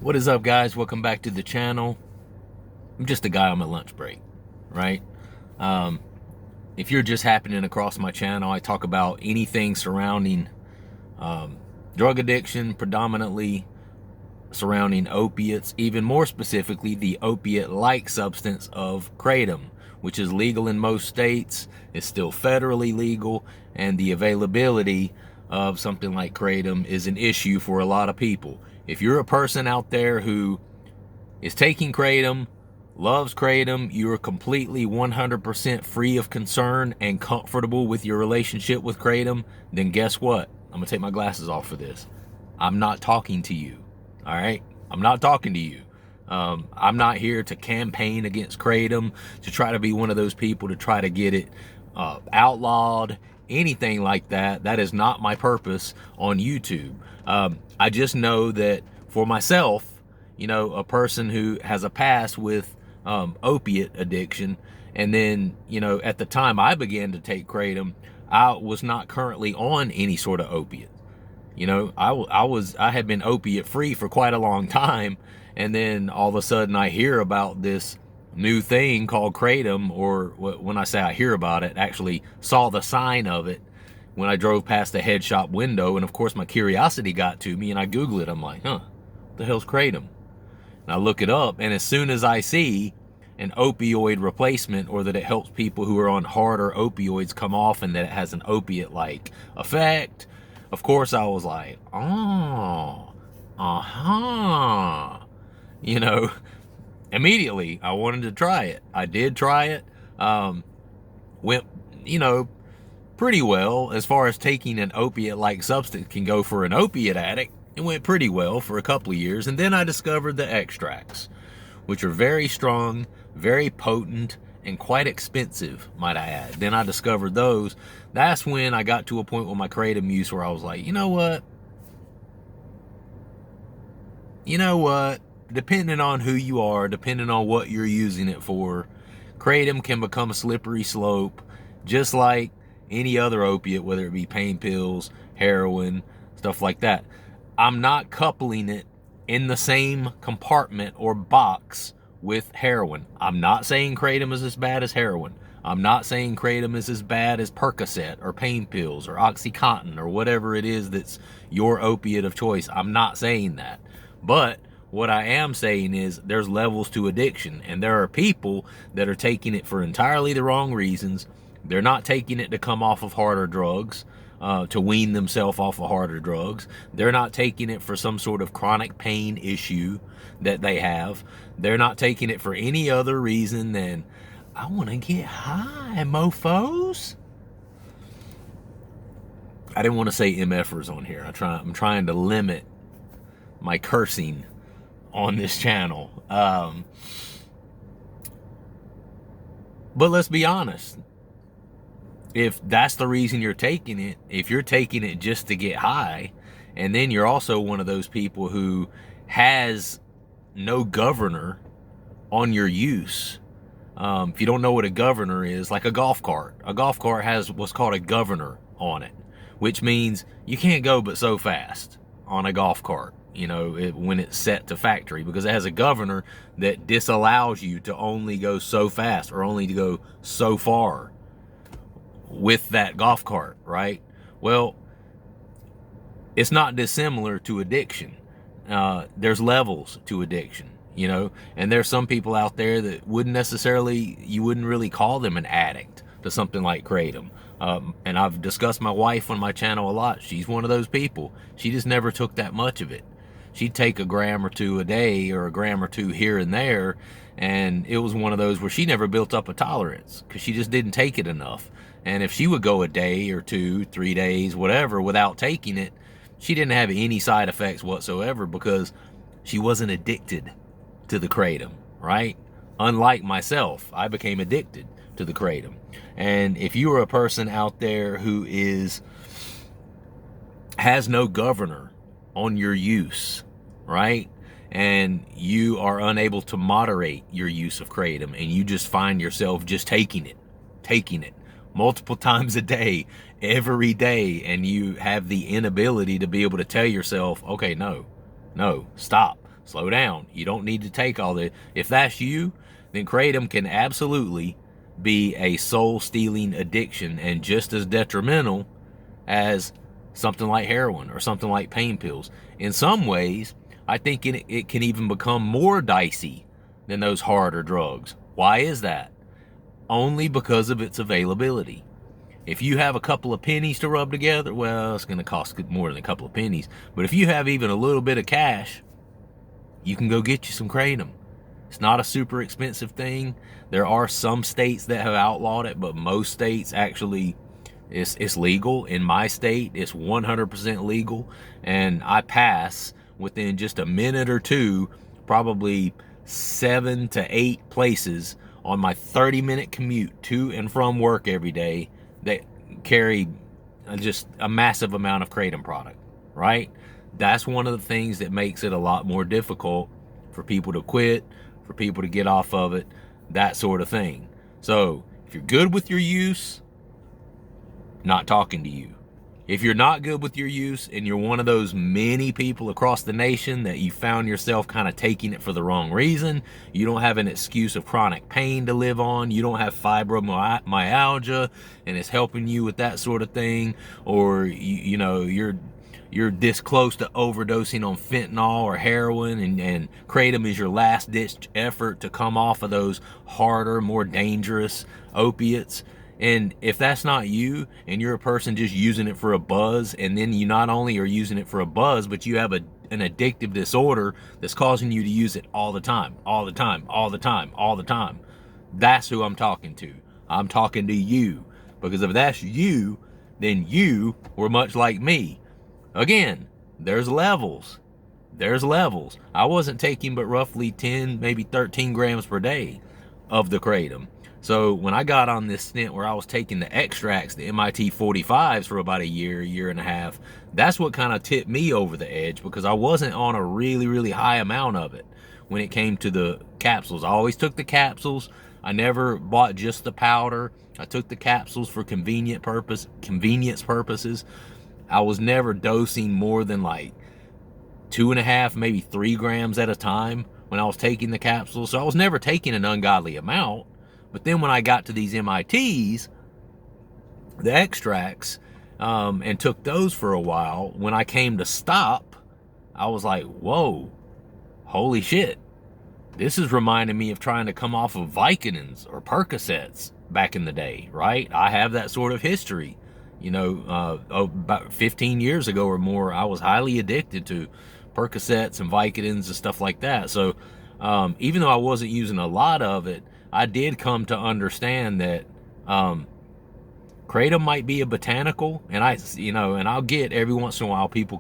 What is up, guys? Welcome back to the channel. I'm just a guy on my lunch break, right? Um, if you're just happening across my channel, I talk about anything surrounding drug addiction, predominantly surrounding opiates, even more specifically the opiate-like substance of KRATOM, which is legal in most states. It's still federally legal, and the availability of something like KRATOM is an issue for a lot of people. If you're a person out there who is taking KRATOM, loves KRATOM, you're completely 100% free of concern and comfortable with your relationship with KRATOM, then guess what? I'm gonna take my glasses off for this. I'm not talking to you, all right? I'm not talking to you. I'm not here to campaign against KRATOM, to try to be one of those people to try to get it outlawed, anything like that. That is not my purpose on YouTube. I just know that for myself, you know, a person who has a past with opiate addiction, and then, you know, at the time I began to take KRATOM, I was not currently on any sort of opiate. You know, I had been opiate free for quite a long time, and then all of a sudden I hear about this new thing called KRATOM, or when I say I hear about it, actually saw the sign of it when I drove past the head shop window, and of course my curiosity got to me, and I Google it. I'm like, what the hell's KRATOM? And I look it up, and as soon as I see an opioid replacement, or that it helps people who are on harder opioids come off, and that it has an opiate-like effect, of course I was like, oh, you know, immediately I wanted to try it. I did try it. Went, you know, pretty well as far as taking an opiate-like substance can go for an opiate addict. It went pretty well for a couple of years, and then I discovered the extracts, which are very strong, very potent, and quite expensive, might I add. Then I discovered those. That's when I got to a point with my KRATOM use where I was like, you know what? Depending on who you are, depending on what you're using it for, KRATOM can become a slippery slope, just like any other opiate, whether it be pain pills, heroin, stuff like that. I'm not coupling it in the same compartment or box with heroin. I'm not saying KRATOM is as bad as heroin. I'm not saying KRATOM is as bad as Percocet or pain pills or OxyContin or whatever it is that's your opiate of choice. I'm not saying that. But what I am saying is there's levels to addiction, and there are people that are taking it for entirely the wrong reasons. They're not taking it to come off of harder drugs, to wean themselves off of harder drugs. They're not taking it for some sort of chronic pain issue that they have. They're not taking it for any other reason than, I want to get high, mofos. I didn't want to say MFers on here. I'm trying to limit my cursing on this channel. But let's be honest. If that's the reason you're taking it, if you're taking it just to get high, and then you're also one of those people who has no governor on your use. If you don't know what a governor is, like a golf cart has what's called a governor on it, which means you can't go but so fast on a golf cart, you know, when it's set to factory, because it has a governor that disallows you to only go so fast or only to go so far with that golf cart, right? Well, it's not dissimilar to addiction. There's levels to addiction, you know, and there's some people out there that you wouldn't really call them an addict to something like KRATOM. And I've discussed my wife on my channel a lot. She's one of those people. She just never took that much of it. She'd take a gram or two a day, or a gram or two here and there, and it was one of those where she never built up a tolerance because she just didn't take it enough. And if she would go a day or 2, 3 days, whatever, without taking it, she didn't have any side effects whatsoever because she wasn't addicted to the KRATOM, right? Unlike myself, I became addicted to the KRATOM. And if you are a person out there who has no governor on your use, right? And you are unable to moderate your use of KRATOM, and you just find yourself just taking it multiple times a day, every day, and you have the inability to be able to tell yourself, okay, no, stop. slow down. You don't need to take all the, if that's you, then Kratom can absolutely be a soul-stealing addiction and just as detrimental as something like heroin or something like pain pills. In some ways, I think it can even become more dicey than those harder drugs. Why is that? Only because of its availability. If you have a couple of pennies to rub together, well, it's going to cost more than a couple of pennies. But if you have even a little bit of cash, you can go get you some Kratom. It's not a super expensive thing. There are some states that have outlawed it, but most states actually, it's legal. In my state, it's 100% legal. And I pass within just a minute or two, probably 7 to 8 places on my 30-minute commute to and from work every day that carry just a massive amount of Kratom product, right? That's one of the things that makes it a lot more difficult for people to quit, for people to get off of it, that sort of thing. So if you're good with your use, not talking to you. If you're not good with your use and you're one of those many people across the nation that you found yourself kind of taking it for the wrong reason, you don't have an excuse of chronic pain to live on, you don't have fibromyalgia and it's helping you with that sort of thing, or you know, you're this close to overdosing on fentanyl or heroin, and Kratom is your last ditch effort to come off of those harder, more dangerous opiates. And if that's not you, and you're a person just using it for a buzz, and then you not only are using it for a buzz, but you have an addictive disorder that's causing you to use it all the time, all the time, all the time, all the time, that's who I'm talking to. I'm talking to you. Because if that's you, then you were much like me. Again, there's levels. There's levels. I wasn't taking but roughly 10, maybe 13 grams per day of the Kratom. So when I got on this stint where I was taking the extracts, the MIT 45s for about a year and a half, that's what kind of tipped me over the edge, because I wasn't on a really, really high amount of it when it came to the capsules. I always took the capsules. I never bought just the powder. I took the capsules for convenience purposes. I was never dosing more than like 2.5, maybe 3 grams at a time when I was taking the capsules. So I was never taking an ungodly amount. But then when I got to these MITs, the extracts, and took those for a while, when I came to stop, I was like, whoa, holy shit. This is reminding me of trying to come off of Vicodins or Percocets back in the day, right? I have that sort of history. You know, about 15 years ago or more, I was highly addicted to Percocets and Vicodins and stuff like that. So even though I wasn't using a lot of it, I did come to understand that Kratom might be a botanical, and and I'll get every once in a while people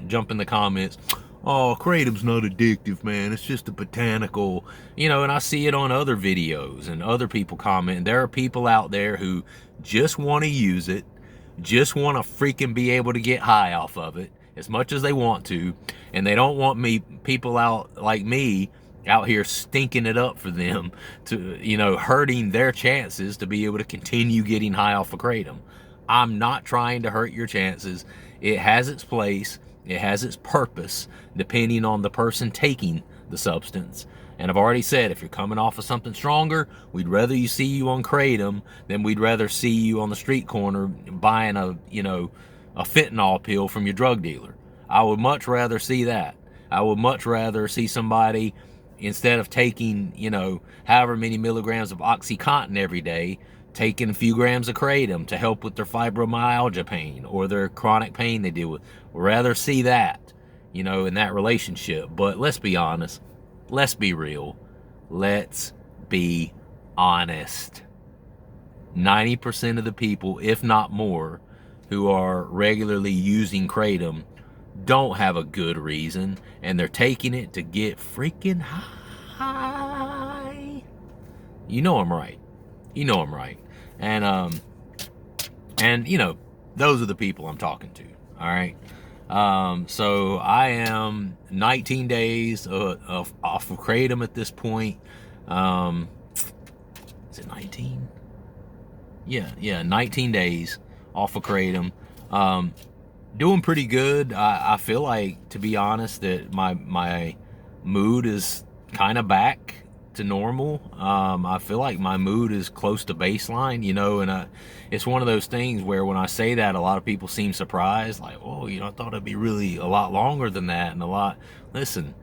jump in the comments, oh, Kratom's not addictive, man, it's just a botanical, and I see it on other videos and other people comment. There are people out there who just want to use it, just want to freaking be able to get high off of it as much as they want to, and they don't want people out like me out here stinking it up for them, to hurting their chances to be able to continue getting high off of Kratom. I'm not trying to hurt your chances. It has its place, it has its purpose, depending on the person taking the substance. And I've already said, if you're coming off of something stronger, we'd rather you see you on Kratom than we'd rather see you on the street corner buying a fentanyl pill from your drug dealer. I would much rather see that. I would much rather see somebody, instead of taking, however many milligrams of OxyContin every day, taking a few grams of Kratom to help with their fibromyalgia pain or their chronic pain they deal with. We'd rather see that, in that relationship. But let's be honest. Let's be real. Let's be honest. 90% of the people, if not more, who are regularly using Kratom don't have a good reason, and they're taking it to get freaking high. You know I'm right. And those are the people I'm talking to. All right. So I am 19 days off of Kratom at this point. Is it 19? Yeah, 19 days off of Kratom. Doing pretty good. I feel like, to be honest, that my mood is kind of back to normal. I feel like my mood is close to baseline, you know, and it's one of those things where when I say that, a lot of people seem surprised, like, oh, you know, I thought it'd be really a lot longer than that, and a lot. Listen,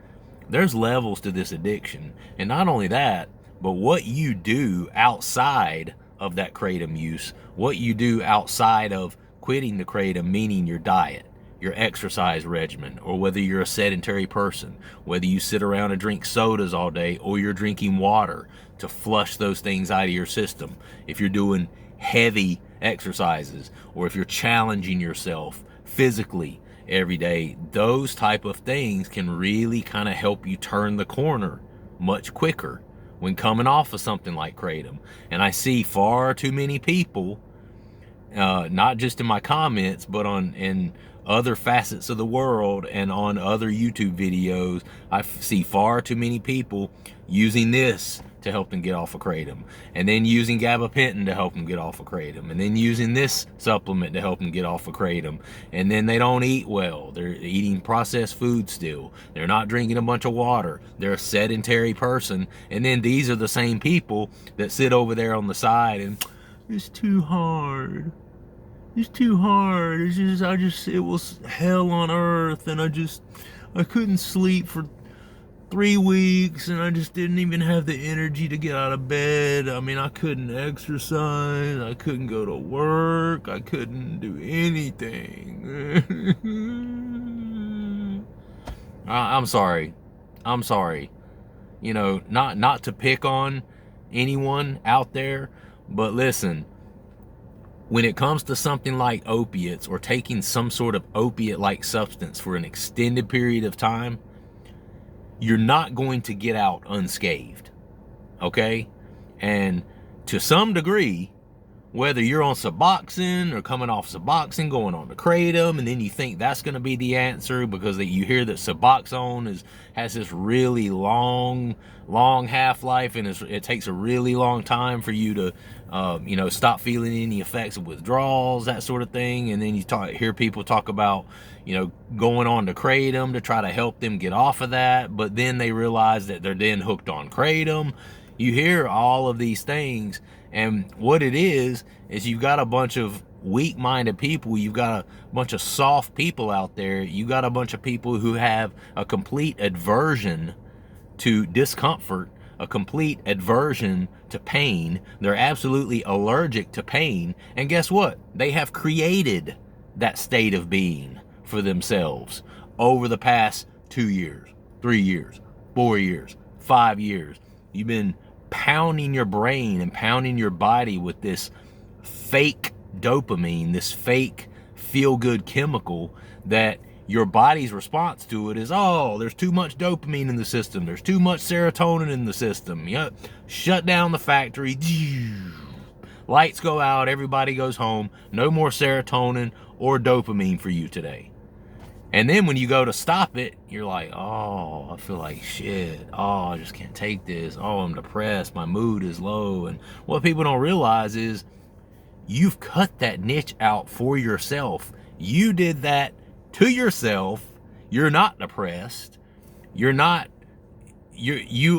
there's levels to this addiction, and not only that, but what you do outside of that kratom use, what you do outside of quitting the kratom, meaning your diet, your exercise regimen, or whether you're a sedentary person, whether you sit around and drink sodas all day, or you're drinking water to flush those things out of your system, if you're doing heavy exercises, or if you're challenging yourself physically every day, those type of things can really kind of help you turn the corner much quicker when coming off of something like kratom. And I see far too many people, not just in my comments, but in other facets of the world and on other YouTube videos, I see far too many people using this to help them get off of kratom, and then using gabapentin to help them get off of kratom, and then using this supplement to help them get off of kratom, and then they don't eat well. They're eating processed food still. They're not drinking a bunch of water. They're a sedentary person, and then these are the same people that sit over there on the side and, it's too hard. It's too hard. It was hell on earth, and I couldn't sleep for 3 weeks, and I just didn't even have the energy to get out of bed. I mean, I couldn't exercise. I couldn't go to work. I couldn't do anything. I'm sorry. I'm sorry. You know, not to pick on anyone out there, but listen, when it comes to something like opiates or taking some sort of opiate-like substance for an extended period of time, you're not going to get out unscathed, okay? And to some degree, whether you're on Suboxone or coming off Suboxone, going on to kratom, and then you think that's going to be the answer because you hear that Suboxone has this really long half-life, and it takes a really long time for you to stop feeling any effects of withdrawals, that sort of thing. And then you hear people talk about, going on to kratom to try to help them get off of that, but then they realize that they're then hooked on kratom. You hear all of these things, and what it is you've got a bunch of weak-minded people, you've got a bunch of soft people out there, you got a bunch of people who have a complete aversion to discomfort, a complete aversion to pain. They're absolutely allergic to pain, and guess what? They have created that state of being for themselves over the past 2 years, 3 years, 4 years, 5 years. You've been pounding your brain and pounding your body with this fake dopamine, this fake feel-good chemical, that your body's response to it is, oh, there's too much dopamine in the system, there's too much serotonin in the system. Yep. Shut down the factory, lights go out, everybody goes home, no more serotonin or dopamine for you today. And then when you go to stop it, you're like, oh, I feel like shit. Oh, I just can't take this. Oh, I'm depressed. My mood is low. And what people don't realize is you've cut that niche out for yourself. You did that to yourself. You're not depressed. You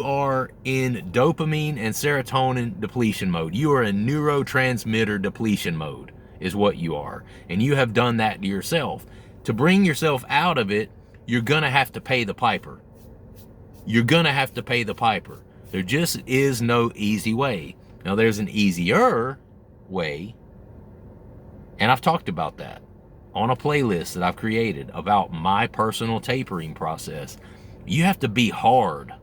are in dopamine and serotonin depletion mode. You are in neurotransmitter depletion mode is what you are. And you have done that to yourself. To bring yourself out of it, you're going to have to pay the piper. You're going to have to pay the piper. There just is no easy way. Now, there's an easier way, and I've talked about that on a playlist that I've created about my personal tapering process. You have to be hard.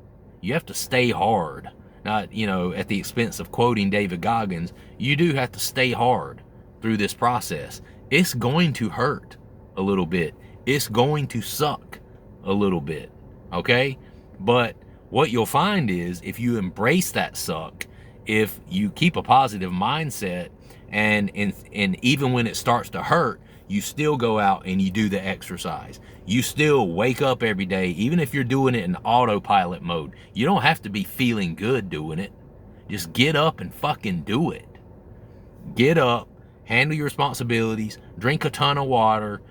You have to stay hard. Not, at the expense of quoting David Goggins, you do have to stay hard through this process. It's going to hurt a little bit. It's going to suck a little bit, okay? But what you'll find is if you embrace that suck, if you keep a positive mindset, and even when it starts to hurt, you still go out and you do the exercise. You still wake up every day, even if you're doing it in autopilot mode. You don't have to be feeling good doing it. Just get up and fucking do it. Get up, handle your responsibilities, drink a ton of water,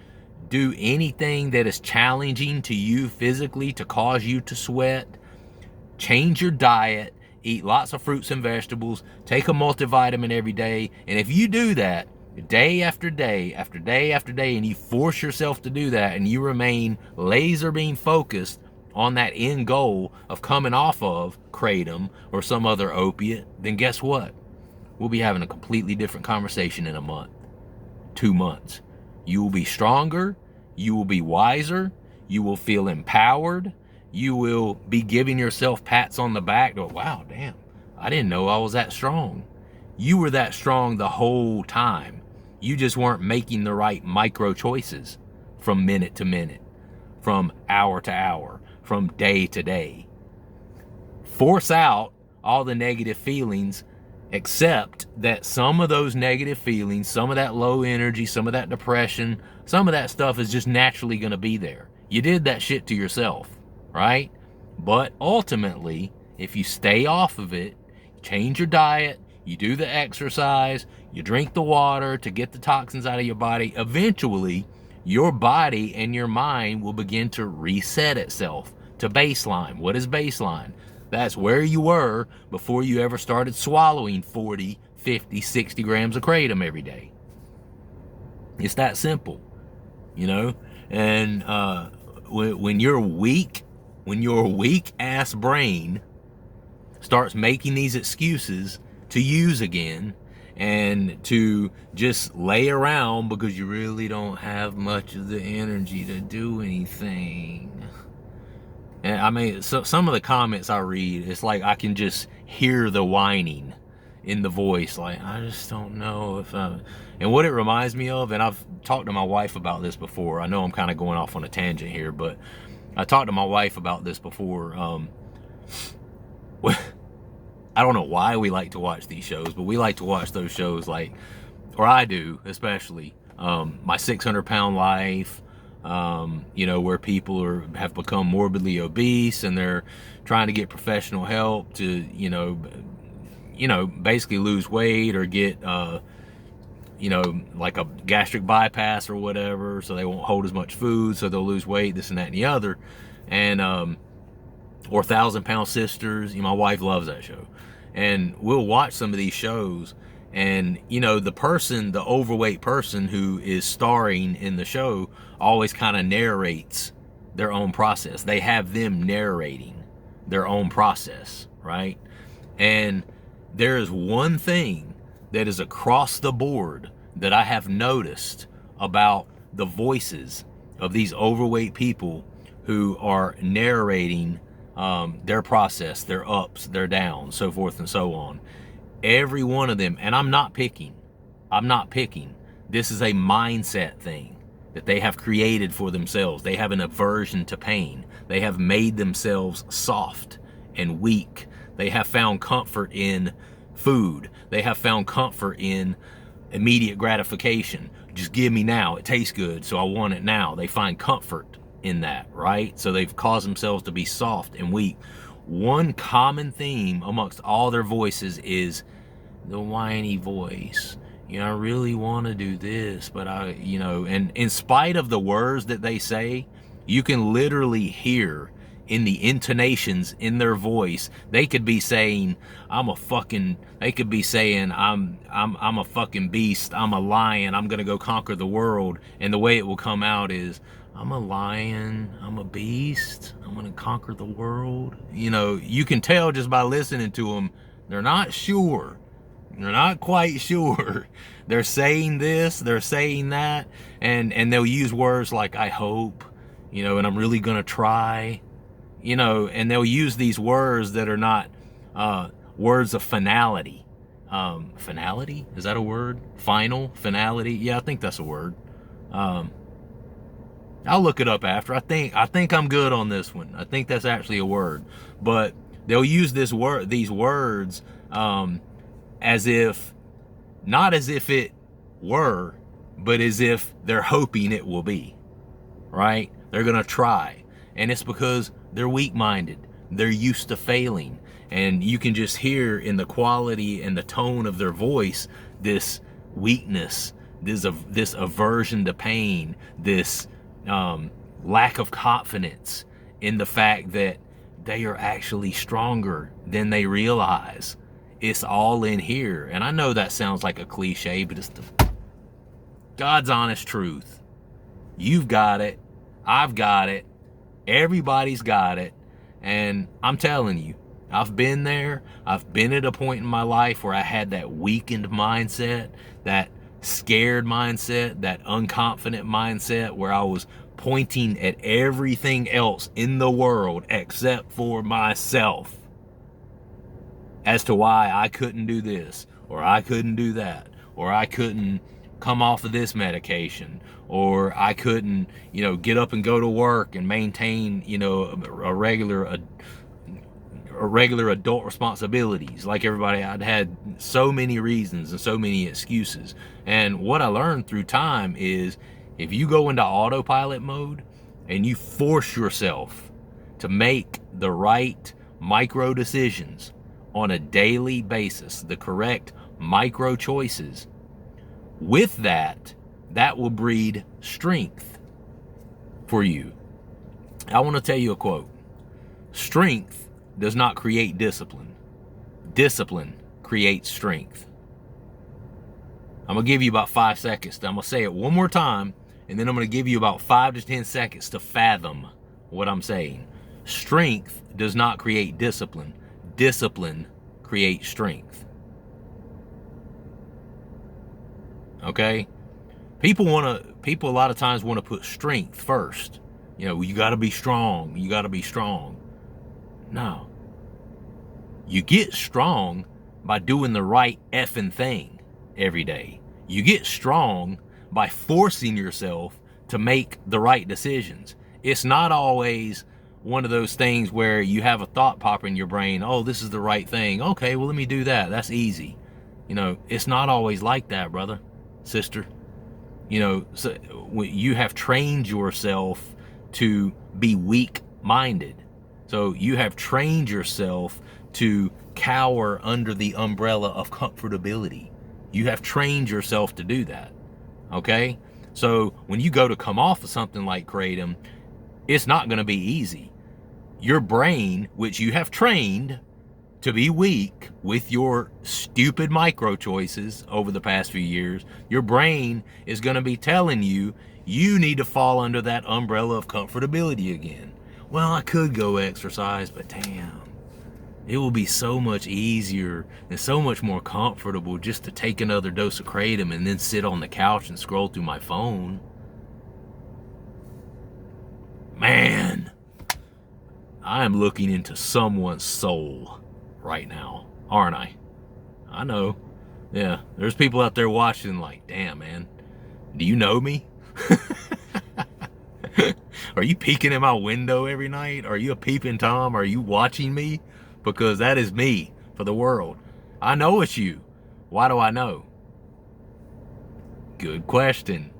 do anything that is challenging to you physically to cause you to sweat. Change your diet, eat lots of fruits and vegetables, take a multivitamin every day. And if you do that day after day after day after day, and you force yourself to do that, and you remain laser beam focused on that end goal of coming off of KRATOM or some other opiate, then guess what? We'll be having a completely different conversation in a month, 2 months. You will be stronger, you will be wiser, you will feel empowered, you will be giving yourself pats on the back. Oh, wow, damn, I didn't know I was that strong. You were that strong the whole time. You just weren't making the right micro choices from minute to minute, from hour to hour, from day to day. Force out all the negative feelings, accept that some of those negative feelings, some of that low energy, some of that depression, some of that stuff is just naturally going to be there. You did that shit to yourself, right? But ultimately, if you stay off of it, change your diet, you do the exercise, you drink the water to get the toxins out of your body, eventually your body and your mind will begin to reset itself to baseline. What is baseline? That's where you were before you ever started swallowing 40, 50, 60 grams of KRATOM every day. It's that simple, you know? And when your weak ass brain starts making these excuses to use again and to just lay around because you really don't have much of the energy to do anything. And I mean, so some of the comments I read, it's like I can just hear the whining in the voice. Like, I just don't know if and what it reminds me of, and I've talked to my wife about this before. I know I'm kind of going off on a tangent here, but I talked to my wife about this before. I don't know why we like to watch these shows, but we like to watch those shows, like, or I do especially, My 600-Pound Life, you know, where people have become morbidly obese and they're trying to get professional help to, you know, basically lose weight or get, you know, like a gastric bypass or whatever, so they won't hold as much food, so they'll lose weight, this and that and the other. And or 1,000-Pound Sisters. You know, my wife loves that show, and we'll watch some of these shows, and you know, the overweight person who is starring in the show always kind of narrates their own process. They have them narrating their own process, right? And there is one thing that is across the board that I have noticed about the voices of these overweight people who are narrating their process, their ups, their downs, so forth and so on. Every one of them, and I'm not picking. This is a mindset thing that they have created for themselves. They have an aversion to pain. They have made themselves soft and weak. They have found comfort in food. They have found comfort in immediate gratification. Just give me now. It tastes good, so I want it now. They find comfort in that, right? So they've caused themselves to be soft and weak. One common theme amongst all their voices is the whiny voice. You know, I really want to do this, but you know, and in spite of the words that they say, you can literally hear in the intonations in their voice. They could be saying, they could be saying, I'm a fucking beast, I'm a lion, I'm gonna go conquer the world. And the way it will come out is, I'm a lion, I'm a beast, I'm gonna conquer the world. You know, you can tell just by listening to them, they're not sure. They're not quite sure. They're saying this, they're saying that, and they'll use words like, I hope, you know, and I'm really gonna try, you know, and they'll use these words that are not words of finality. Finality? Is that a word? Final? Finality? Yeah, I think that's a word. I'll look it up after. I think I'm good on this one. I think that's actually a word. But they'll use these words as if, not as if it were, but as if they're hoping it will be, right? They're gonna try. And it's because they're weak-minded. They're used to failing. And you can just hear in the quality and the tone of their voice this weakness, this aversion to pain, this lack of confidence in the fact that they are actually stronger than they realize. It's all in here. And I know that sounds like a cliche, but it's the God's honest truth. You've got it. I've got it. Everybody's got it. And I'm telling you, I've been there. I've been at a point in my life where I had that weakened mindset, that scared mindset, that unconfident mindset, where I was pointing at everything else in the world except for myself as to why I couldn't do this, or I couldn't do that, or I couldn't come off of this medication, or I couldn't, get up and go to work and maintain, a regular adult responsibilities like everybody. I'd had so many reasons and so many excuses. And what I learned through time is, if you go into autopilot mode and you force yourself to make the right micro decisions on a daily basis, the correct micro choices, with that will breed strength for you. I want to tell you a quote. Strength does not create discipline. Discipline creates strength. I'm going to give you about 5 seconds. I'm going to say it one more time, and then I'm going to give you about 5 to 10 seconds to fathom what I'm saying. Strength does not create discipline. Discipline creates strength. Okay? People a lot of times want to put strength first. You got to be strong. You got to be strong. No. You get strong by doing the right effing thing every day. You get strong by forcing yourself to make the right decisions. It's not always one of those things where you have a thought pop in your brain, oh, this is the right thing. Okay, well, let me do that. That's easy. It's not always like that, brother, sister. So you have trained yourself to be weak-minded. So you have trained yourself to cower under the umbrella of comfortability. You have trained yourself to do that. Okay? So when you go to come off of something like KRATOM, it's not going to be easy. Your brain, which you have trained to be weak with your stupid micro choices over the past few years, your brain is going to be telling you, you need to fall under that umbrella of comfortability again. Well, I could go exercise, but damn, it will be so much easier and so much more comfortable just to take another dose of KRATOM and then sit on the couch and scroll through my phone. Man, I am looking into someone's soul right now, aren't I? I know. Yeah, there's people out there watching like, damn, man, do you know me? Are you peeking in my window every night? Are you a peeping Tom? Are you watching me? Because that is me for the world. I know it's you. Why do I know? Good question.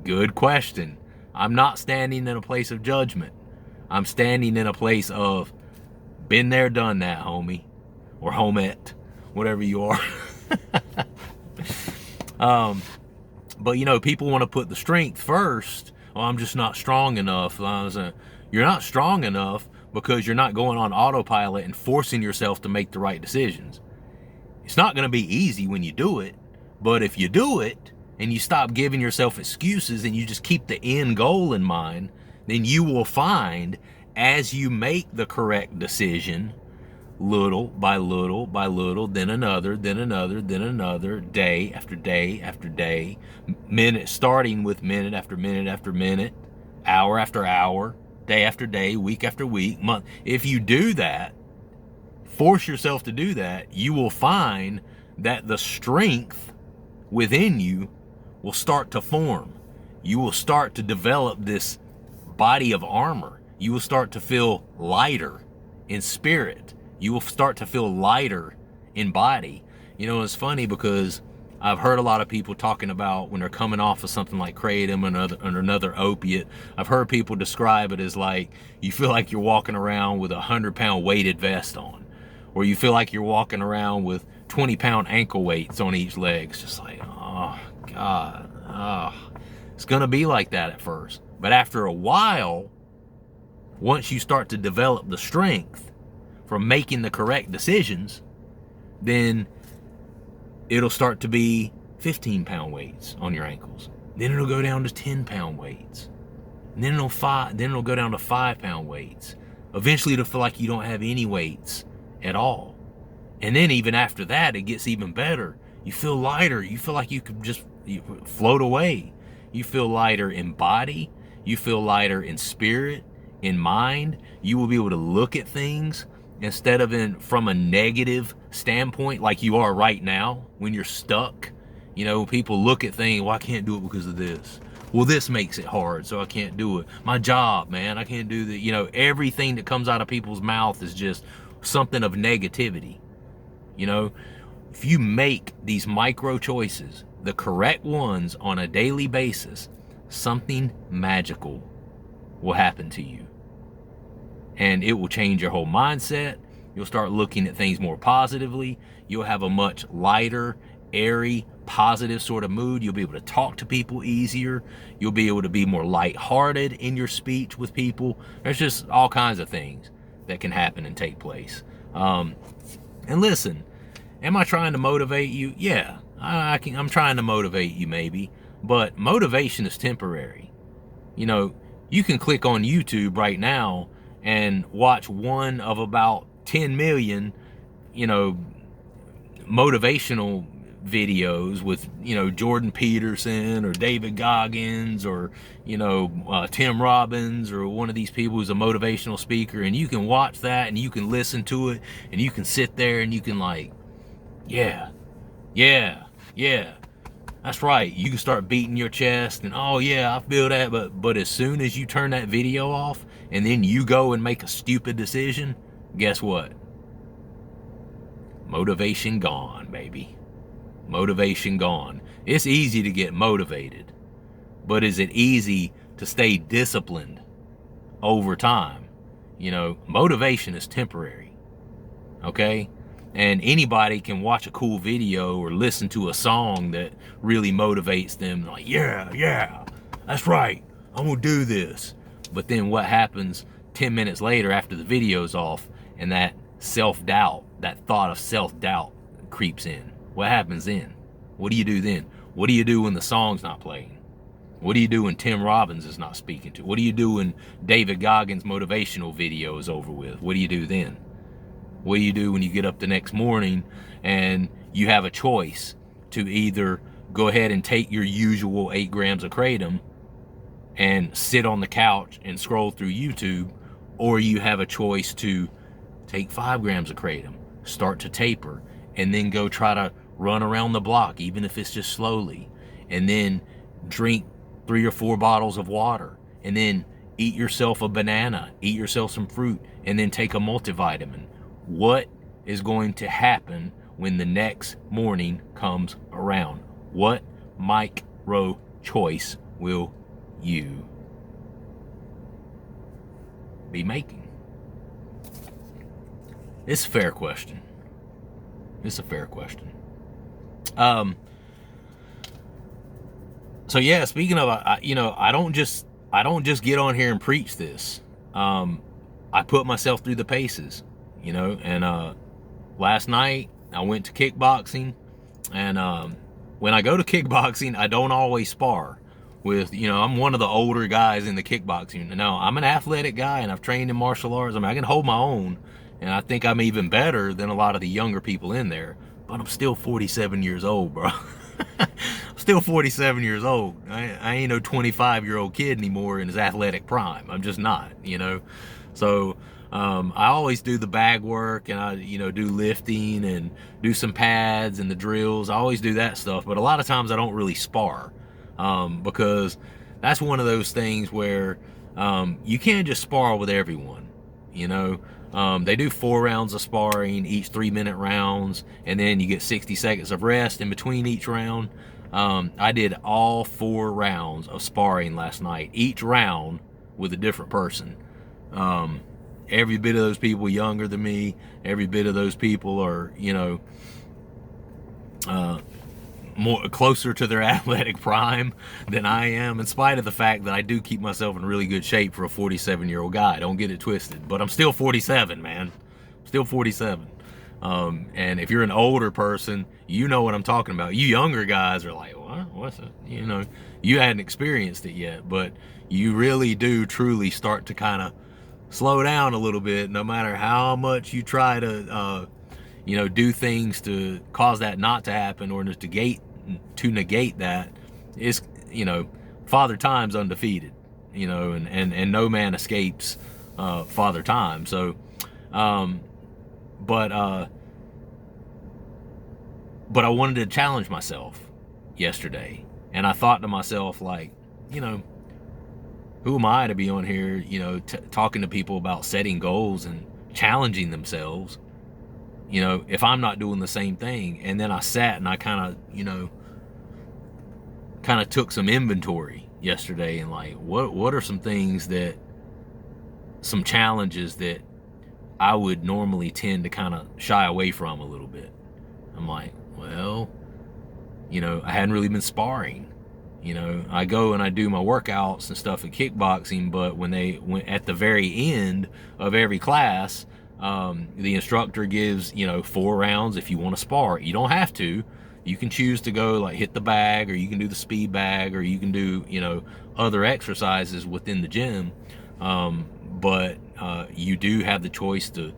Good question. I'm not standing in a place of judgment. I'm standing in a place of been there, done that, homie. Or homette. Whatever you are. But people want to put the strength first. Oh, I'm just not strong enough. You're not strong enough because you're not going on autopilot and forcing yourself to make the right decisions. It's not going to be easy when you do it, but if you do it and you stop giving yourself excuses and you just keep the end goal in mind, then you will find, as you make the correct decision, little by little by little, then another, then another, then another, day after day after day, starting with minute after minute after minute, hour after hour, day after day, week after week, month. If you do that, force yourself to do that, you will find that the strength within you will start to form. You will start to develop this body of armor. You will start to feel lighter in spirit. You will start to feel lighter in body. It's funny because I've heard a lot of people talking about when they're coming off of something like KRATOM or another opiate. I've heard people describe it as like you feel like you're walking around with a 100-pound weighted vest on, or you feel like you're walking around with 20-pound ankle weights on each leg. It's just like, oh God, it's gonna be like that at first. But after a while, once you start to develop the strength from making the correct decisions, then it'll start to be 15-pound weights on your ankles. Then it'll go down to 10-pound weights. And then it'll go down to 5-pound weights. Eventually it'll feel like you don't have any weights at all. And then even after that, it gets even better. You feel lighter. You feel like you could just float away. You feel lighter in body. You feel lighter in spirit, in mind. You will be able to look at things instead of from a negative standpoint like you are right now when you're stuck. You know, people look at things, well, I can't do it because of this. Well, this makes it hard, so I can't do it. My job, man, I can't do that. You know, everything that comes out of people's mouth is just something of negativity. You know, if you make these micro choices, the correct ones on a daily basis, something magical will happen to you. And it will change your whole mindset. You'll start looking at things more positively. You'll have a much lighter, airy, positive sort of mood. You'll be able to talk to people easier. You'll be able to be more lighthearted in your speech with people. There's just all kinds of things that can happen and take place. And listen, am I trying to motivate you? Yeah, I'm trying to motivate you maybe, but motivation is temporary. You know, you can click on YouTube right now and watch one of about 10 million, you know, motivational videos with, you know, Jordan Peterson or David Goggins or, you know, Tim Robbins or one of these people who's a motivational speaker, and you can watch that and you can listen to it and you can sit there and you can like, yeah, that's right. You can start beating your chest and, oh yeah, I feel that. But as soon as you turn that video off and then you go and make a stupid decision, guess what? Motivation gone, baby. Motivation gone. It's easy to get motivated, but is it easy to stay disciplined over time? You know, motivation is temporary, okay? And anybody can watch a cool video or listen to a song that really motivates them. Like, yeah, that's right, I'm gonna do this. But then what happens 10 minutes later after the video's off and that self-doubt, that thought of self-doubt creeps in? What happens then? What do you do then? What do you do when the song's not playing? What do you do when Tim Robbins is not speaking to? What do you do when David Goggins' motivational video is over with? What do you do then? What do you do when you get up the next morning and you have a choice to either go ahead and take your usual 8 grams of KRATOM and sit on the couch and scroll through YouTube, or you have a choice to take 5 grams of KRATOM, start to taper, and then go try to run around the block, even if it's just slowly, and then drink 3 or 4 bottles of water, and then eat yourself a banana, eat yourself some fruit, and then take a multivitamin. What is going to happen when the next morning comes around? What micro choice will you be making? It's a fair question. It's a fair question. So yeah, speaking of, I don't just get on here and preach this. I put myself through the paces, you know, and last night I went to kickboxing, and when I go to kickboxing, I don't always spar with, you know, I'm one of the older guys in the kickboxing. Now, I'm an athletic guy and I've trained in martial arts. I mean, I can hold my own, and I think I'm even better than a lot of the younger people in there, but I'm still 47 years old, bro. I'm still 47 years old. I ain't no 25-year-old kid anymore in his athletic prime. I'm just not, you know. So I always do the bag work, and I, you know, do lifting and do some pads and the drills. I always do that stuff, but a lot of times I don't really spar, because that's one of those things where you can't just spar with everyone, you know. They do 4 rounds of sparring, each 3-minute rounds, and then you get 60 seconds of rest in between each round. I did all 4 rounds of sparring last night, each round with a different person. Every bit of those people younger than me, every bit of those people are, you know, more closer to their athletic prime than I am, in spite of the fact that I do keep myself in really good shape for a 47-year-old guy. Don't get it twisted, but I'm still 47, man. Still 47. And if you're an older person, you know what I'm talking about. You younger guys are like, what? What's it? You know, you hadn't experienced it yet, but you really do truly start to kind of slow down a little bit, no matter how much you try to, you know, do things to cause that not to happen or to negate that. Is, you know, Father Time's undefeated, you know, and no man escapes Father Time. So, but I wanted to challenge myself yesterday, and I thought to myself, like, you know, who am I to be on here, you know, talking to people about setting goals and challenging themselves, you know, if I'm not doing the same thing? And then I sat and I kind of, you know, took some inventory yesterday, and like, what are some things that, some challenges that I would normally tend to kind of shy away from a little bit. I'm like, well, you know, I hadn't really been sparring. You know, I go and I do my workouts and stuff at kickboxing, but when at the very end of every class, the instructor gives, you know, 4 rounds if you want to spar. You don't have to. You can choose to go like hit the bag, or you can do the speed bag, or you can do, you know, other exercises within the gym. But you do have the choice to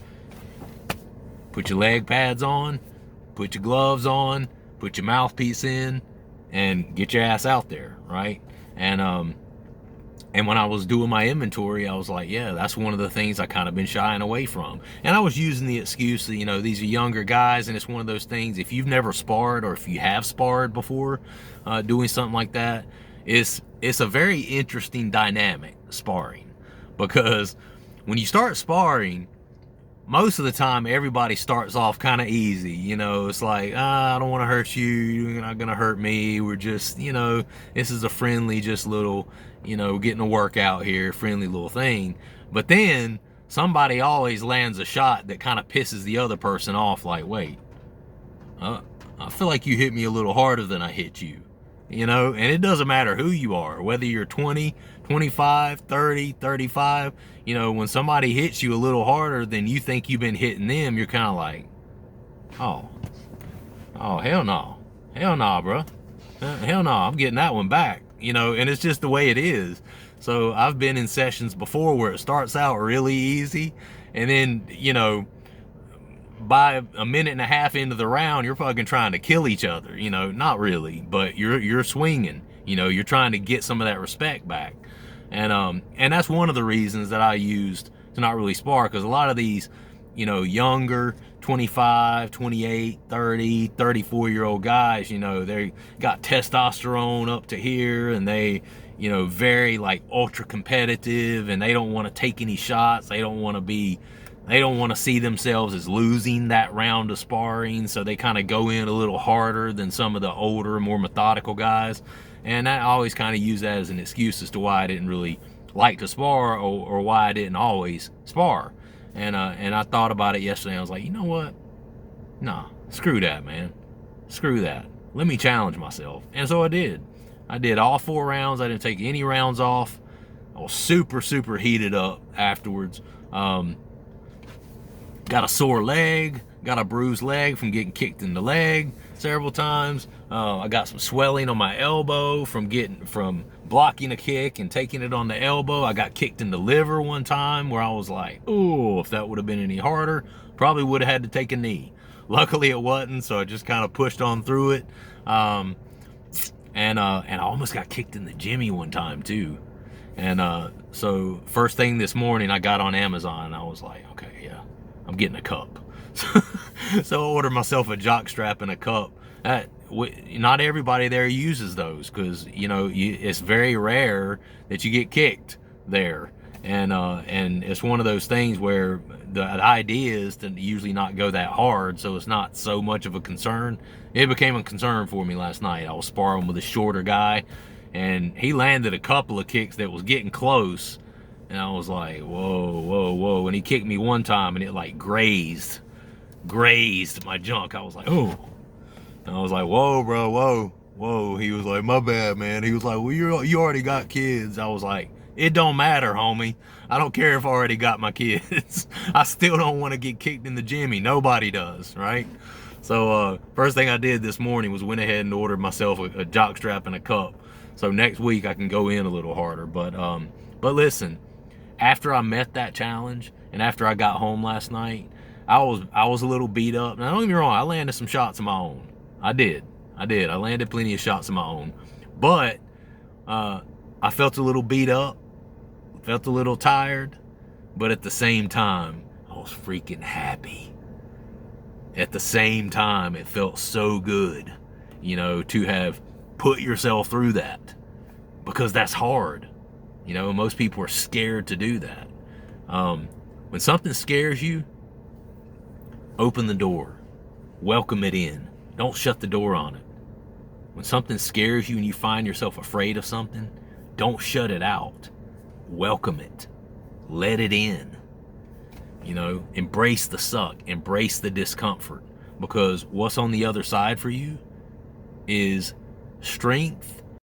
put your leg pads on, put your gloves on, put your mouthpiece in, and get your ass out there, right? And when I was doing my inventory, I was like, yeah, that's one of the things I kind of been shying away from. And I was using the excuse that, you know, these are younger guys, and it's one of those things, if you've never sparred, or if you have sparred before, doing something like that, it's a very interesting dynamic, sparring, because when you start sparring, most of the time everybody starts off kind of easy. You know, it's like, I don't want to hurt you, you're not gonna hurt me, we're just, you know, this is a friendly, just little, you know, getting a workout here, friendly little thing. But then somebody always lands a shot that kind of pisses the other person off, like, wait, I feel like you hit me a little harder than I hit you. You know, and it doesn't matter who you are, whether you're 20, 25, 30, 35, you know, when somebody hits you a little harder than you think you've been hitting them, you're kind of like, oh, hell no. Hell no, bro. Hell no, I'm getting that one back. You know, and it's just the way it is. So I've been in sessions before where it starts out really easy, and then, you know, by a minute and a half into the round, you're fucking trying to kill each other. You know, not really, but you're swinging. You know, you're trying to get some of that respect back. And that's one of the reasons that I used to not really spar, because a lot of these, you know, younger 25, 28, 30, 34-year-old guys, you know, they got testosterone up to here, and they, you know, very like ultra competitive, and they don't want to take any shots. They don't want to see themselves as losing that round of sparring, so they kind of go in a little harder than some of the older, more methodical guys. And I always kind of use that as an excuse as to why I didn't really like to spar, or why I didn't always spar. And I thought about it yesterday. I was like, you know what? Nah, screw that, man. Screw that. Let me challenge myself. And so I did. I did all 4 rounds. I didn't take any rounds off. I was super, super heated up afterwards. Got a sore leg, got a bruised leg from getting kicked in the leg several times. I got some swelling on my elbow from blocking a kick and taking it on the elbow. I got kicked in the liver one time where I was like, oh, if that would have been any harder, probably would have had to take a knee. Luckily it wasn't, so I just kind of pushed on through it. And I almost got kicked in the jimmy one time too. And so first thing this morning, I got on Amazon, and I was like, okay, yeah, I'm getting a cup. So I ordered myself a jock strap and a cup. Not everybody there uses those, because, you know, it's very rare that you get kicked there. And it's one of those things where the idea is to usually not go that hard, so it's not so much of a concern. It became a concern for me last night. I was sparring with a shorter guy, and he landed a couple of kicks that was getting close, and I was like, whoa, whoa, whoa. And he kicked me one time, and it like grazed my junk. I was like, oh, I was like, whoa, bro, whoa. He was like, my bad, man. He was like, well, you already got kids. I was like, it don't matter, homie. I don't care if I already got my kids. I still don't want to get kicked in the jimmy. Nobody does, right? So first thing I did this morning was went ahead and ordered myself a jock strap and a cup. So next week I can go in a little harder. But listen, after I met that challenge and after I got home last night, I was a little beat up. Now don't get me wrong, I landed some shots of my own. I did. I landed plenty of shots of my own. But I felt a little beat up, felt a little tired, but at the same time, I was freaking happy. At the same time, it felt so good, to have put yourself through that, because that's hard. Most people are scared to do that. When something scares you, open the door, welcome it in. Don't shut the door on it. When something scares you and you find yourself afraid of something, don't shut it out. Welcome it. Let it in. Embrace the suck, embrace the discomfort, because what's on the other side for you is strength